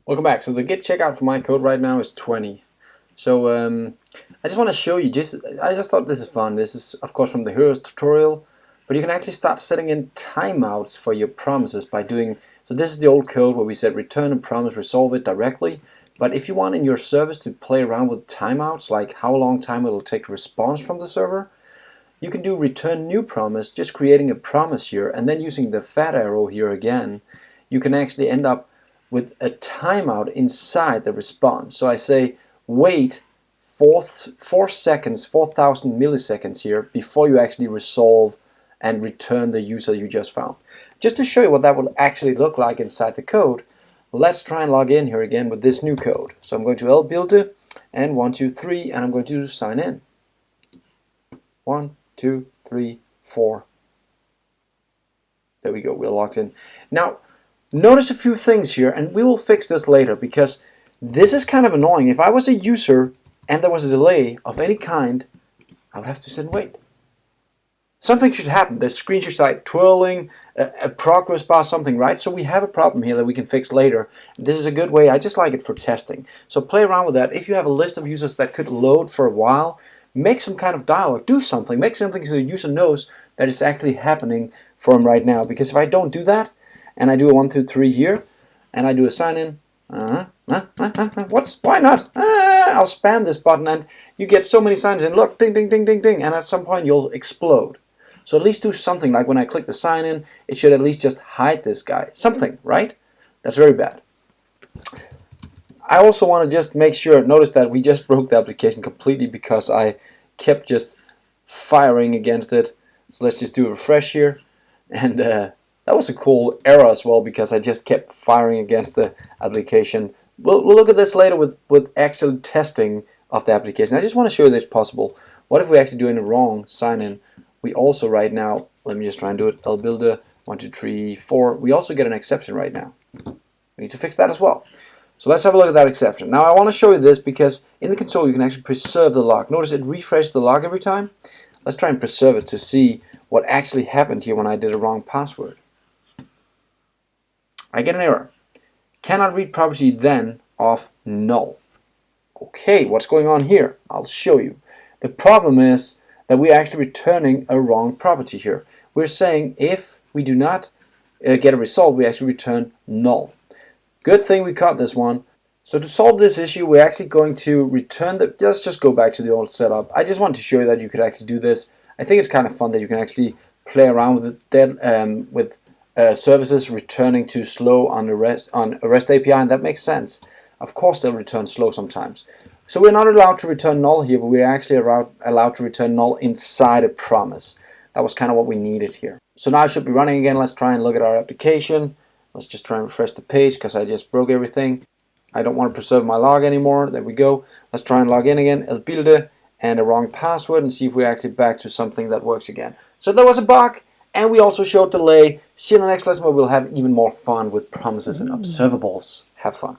Welcome back. So the git checkout for my code right now is 20. So I just want to show you, I just thought this is fun. This is of course from the Heroes tutorial, but you can actually start setting in timeouts for your promises by doing, so this is the old code where we said return a promise, resolve it directly. But if you want in your service to play around with timeouts, like how long time it'll take a response from the server, you can do return new promise, just creating a promise here, and then using the fat arrow here again, you can actually end up with a timeout inside the response. So I say wait 4 seconds, 4,000 milliseconds here before you actually resolve and return the user you just found. Just to show you what that will actually look like inside the code, let's try and log in here again with this new code. So I'm going to lbuilder and 1, 2, 3, and I'm going to sign in. 1, 2, 3, 4. There we go, we're logged in. Now, notice a few things here, and we will fix this later because this is kind of annoying. If I was a user and there was a delay of any kind, I would have to sit and wait. Something should happen. The screen should start twirling, a progress bar, something, right? So we have a problem here that we can fix later. This is a good way. I just like it for testing. So play around with that. If you have a list of users that could load for a while, make some kind of dialogue. Do something. Make something so the user knows that it's actually happening for him right now. Because if I don't do that, and I do a 1, 2, 3 here, and I do a sign in, why not? I'll spam this button, and you get so many signs in. Look, ding, ding, ding, ding, ding, and at some point you'll explode. So at least do something, like when I click the sign in, it should at least just hide this guy. Something, right? That's very bad. I also want to just make sure, notice that we just broke the application completely because I kept just firing against it. So let's just do a refresh here, and that was a cool error as well because I just kept firing against the application. We'll look at this later with actual testing of the application. I just want to show you that it's possible. What if we actually do a wrong sign-in? We also right now, let me just try and do it, lbuilder 1, 2, 3, 4. We also get an exception right now. We need to fix that as well. So let's have a look at that exception. Now I want to show you this because in the console you can actually preserve the log. Notice it refreshes the log every time. Let's try and preserve it to see what actually happened here when I did a wrong password. I get an error. Cannot read property then of null. Okay, what's going on here? I'll show you. The problem is that we're actually returning a wrong property here. We're saying if we do not get a result, we actually return null. Good thing we caught this one. So to solve this issue, we're actually going to return the, let's just go back to the old setup. I just wanted to show you that you could actually do this. I think it's kind of fun that you can actually play around with it then, with services returning to slow on a REST API, and that makes sense. Of course they'll return slow sometimes. So we're not allowed to return null here, but we're actually allowed to return null inside a promise. That was kind of what we needed here. So now it should be running again. Let's try and look at our application. Let's just try and refresh the page because I just broke everything. I don't want to preserve my log anymore. There we go. Let's try and log in again. lbuilder and a wrong password and see if we're actually back to something that works again. So there was a bug. And we also showed delay. See you in the next lesson where we'll have even more fun with promises and observables. Have fun.